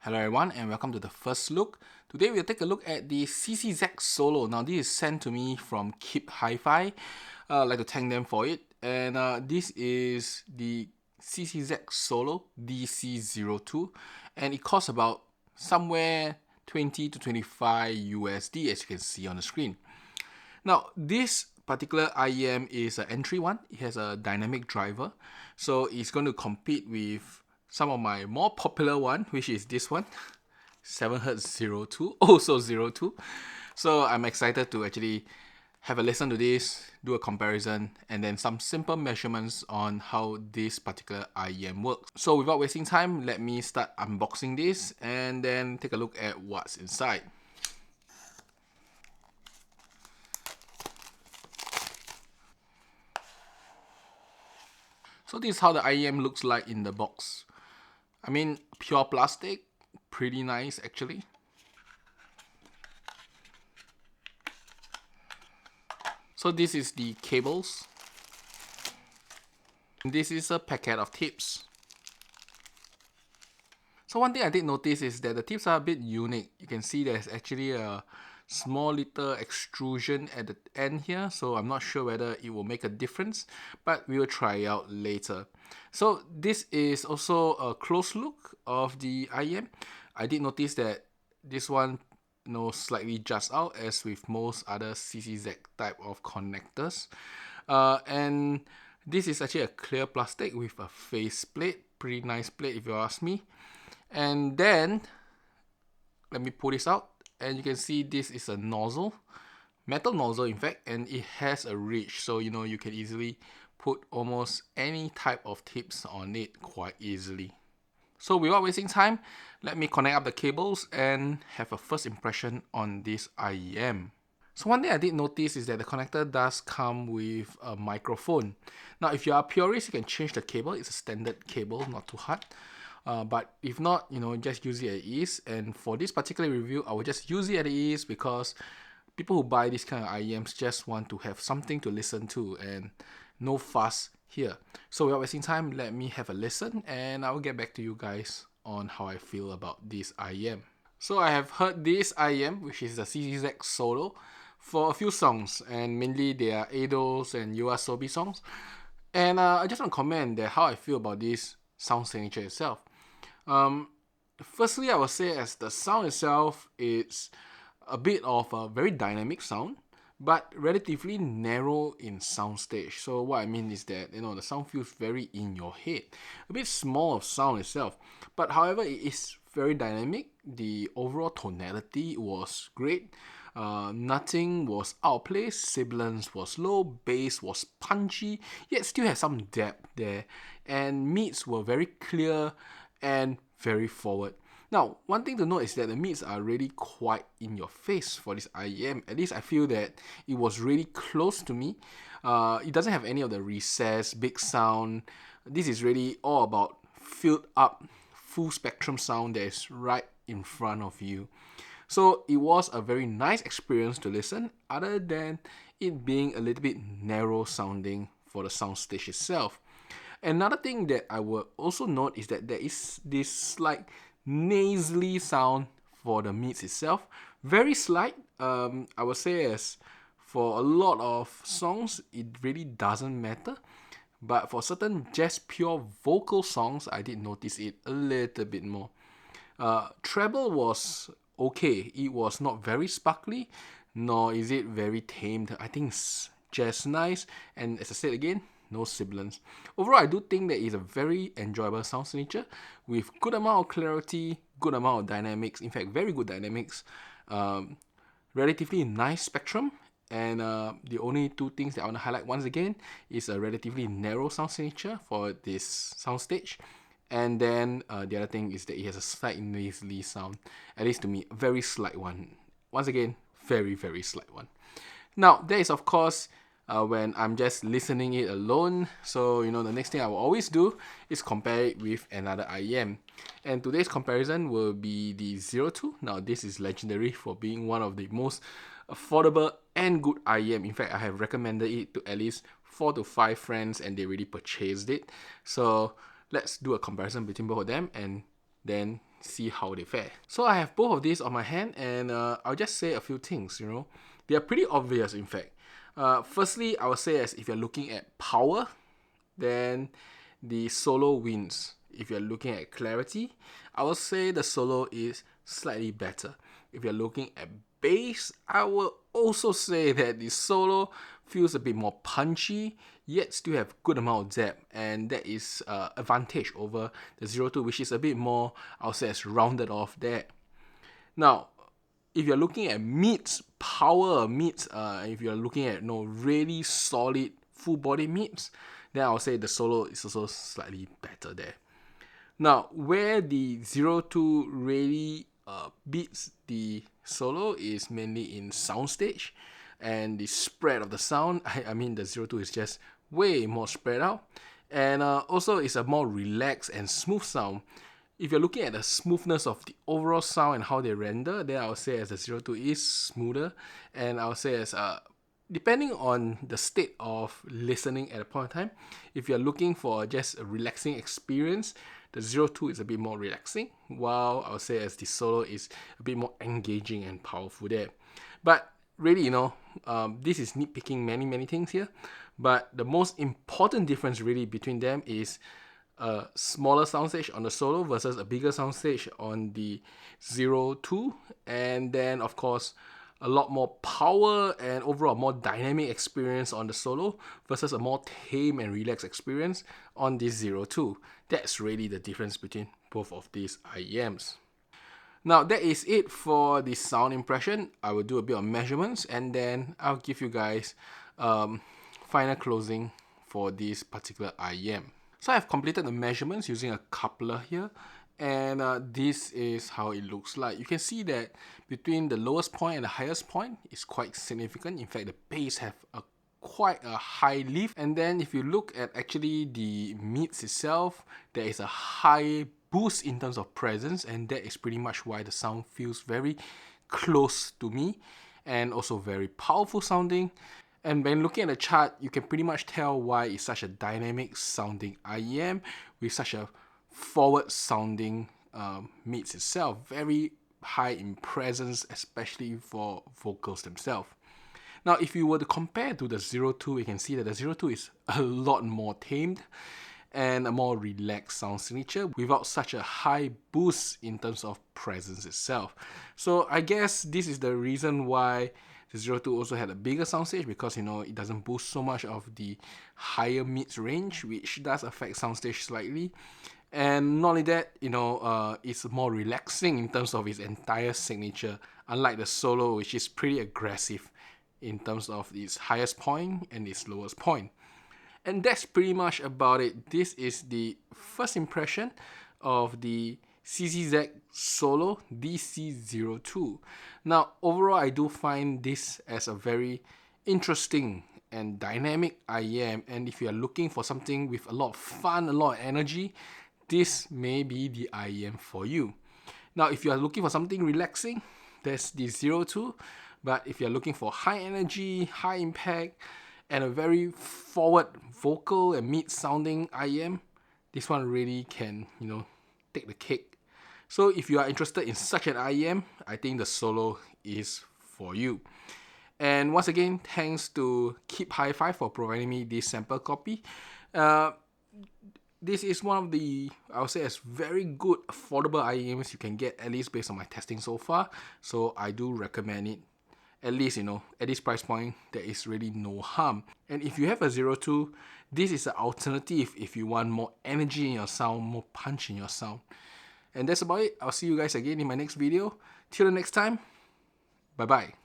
Hello everyone and welcome to the first look. Today we'll take a look at the CCZ Solo. Now this is sent to me from Keephifi. I'd like to thank them for it. And this is the CCZ Solo DC02 and it costs about somewhere 20 to 25 USD as you can see on the screen. Now this particular IEM is an entry one. It has a dynamic driver, so it's going to compete with some of my more popular one, which is this one, 7Hz 02, also 02. So I'm excited to actually have a listen to this, do a comparison, and then some simple measurements on how this particular IEM works. So without wasting time, let me start unboxing this and then take a look at what's inside. So this is how the IEM looks like in the box. I mean, pure plastic, pretty nice actually. So this is the cables. This is a packet of tips. So one thing I did notice is that the tips are a bit unique. You can see there's actually a small little extrusion at the end here, so I'm not sure whether it will make a difference, but we will try it out later. So this is also a close look of the IEM. I did notice that this one slightly juts out as with most other CCZ type of connectors, and this is actually a clear plastic with a face plate, pretty nice plate if you ask me. And then let me pull this out, and you can see this is a nozzle, metal nozzle in fact, and it has a reach, so you can easily put almost any type of tips on it quite easily. So without wasting time, let me connect up the cables and have a first impression on this IEM. So one thing I did notice is that the connector does come with a microphone. Now if you are a purist, you can change the cable. It's a standard cable, not too hard. But if not, just use it at ease. And for this particular review, I will just use it at ease because people who buy this kind of IEMs just want to have something to listen to and no fuss here. So without wasting time, let me have a listen and I will get back to you guys on how I feel about this IEM. So I have heard this IEM, which is the CCZ Solo, for a few songs, and mainly they are Eidos and YOASOBI songs. And I just want to comment that how I feel about this sound signature itself. Firstly, I would say as the sound itself, it's a bit of a very dynamic sound, but relatively narrow in soundstage. So what I mean is that the sound feels very in your head, a bit small of sound itself, but however it is very dynamic. The overall tonality was great. Nothing was out of place, sibilance was low, bass was punchy, yet still had some depth there, and mids were very clear and very forward. Now, one thing to note is that the mids are really quite in your face for this IEM. At least I feel that it was really close to me. It doesn't have any of the recess, big sound. This is really all about filled up, full spectrum sound that is right in front of you. So it was a very nice experience to listen, other than it being a little bit narrow sounding for the soundstage itself. Another thing that I will also note is that there is this slight nasally sound for the mids itself. Very slight. I would say as for a lot of songs, it really doesn't matter. But for certain just pure vocal songs, I did notice it a little bit more. Treble was okay. It was not very sparkly, nor is it very tamed. I think it's just nice. And as I said again, no sibilance. Overall, I do think that it's a very enjoyable sound signature with good amount of clarity, good amount of dynamics, in fact, very good dynamics, relatively nice spectrum, and the only two things that I want to highlight once again is a relatively narrow sound signature for this soundstage. And then the other thing is that it has a slight nasally sound, at least to me, a very slight one. Once again, very, very slight one. Now, there is of course when I'm just listening it alone. So the next thing I will always do is compare it with another IEM. And today's comparison will be the 02. Now this is legendary for being one of the most affordable and good IEM. In fact, I have recommended it to at least 4 to 5 friends and they already purchased it. So let's do a comparison between both of them and then see how they fare. So I have both of these on my hand, and I'll just say a few things, you know. They are pretty obvious, in fact. Firstly, I would say as if you're looking at power, then the Solo wins. If you're looking at clarity, I would say the Solo is slightly better. If you're looking at bass, I will also say that the Solo feels a bit more punchy, yet still have good amount of depth, and that is advantage over the 02, which is a bit more, I'll say, as rounded off there. Now, if you're looking at mids, power mids, if you're looking at really solid full body mids, then I'll say the Solo is also slightly better there. Now, where the 02 really beats the Solo is mainly in soundstage and the spread of the sound. I mean, the 02 is just way more spread out, and also it's a more relaxed and smooth sound. If you're looking at the smoothness of the overall sound and how they render, then I would say as the 02 is smoother, and I would say as depending on the state of listening at a point in time, if you're looking for just a relaxing experience, the 02 is a bit more relaxing, while I would say as the Solo is a bit more engaging and powerful there. But really, this is nitpicking many things here, but the most important difference really between them is a smaller soundstage on the Solo versus a bigger soundstage on the 02, and then of course a lot more power and overall more dynamic experience on the Solo versus a more tame and relaxed experience on the 02. That's really the difference between both of these IEMs. Now that is it for the sound impression. I will do a bit of measurements, and then I'll give you guys final closing for this particular IEM. So I've completed the measurements using a coupler here, and this is how it looks like. You can see that between the lowest point and the highest point is quite significant. In fact, the bass have quite a high lift, and then if you look at actually the mids itself, there is a high boost in terms of presence, and that is pretty much why the sound feels very close to me and also very powerful sounding. And when looking at the chart, you can pretty much tell why it's such a dynamic sounding IEM with such a forward sounding mids itself. Very high in presence, especially for vocals themselves. Now, if you were to compare to the 02, you can see that the 02 is a lot more tamed and a more relaxed sound signature without such a high boost in terms of presence itself. So I guess this is the reason why the 02 also had a bigger soundstage, because it doesn't boost so much of the higher mids range, which does affect soundstage slightly. And not only that, it's more relaxing in terms of its entire signature, unlike the Solo, which is pretty aggressive in terms of its highest point and its lowest point. And that's pretty much about it. This is the first impression of the CCZ Solo DC02. Now, overall, I do find this as a very interesting and dynamic IEM, and if you are looking for something with a lot of fun, a lot of energy, this may be the IEM for you. Now, if you are looking for something relaxing, there's the 02, but if you're looking for high energy, high impact, and a very forward vocal and mid sounding IEM, this one really can, take the cake. So if you are interested in such an IEM, I think the Solo is for you. And once again, thanks to Keephifi for providing me this sample copy. This is one of the, I would say, as very good affordable IEMs you can get, at least based on my testing so far. So I do recommend it. At least, at this price point, there is really no harm. And if you have a 02, this is an alternative if you want more energy in your sound, more punch in your sound. And that's about it. I'll see you guys again in my next video. Till the next time, bye-bye.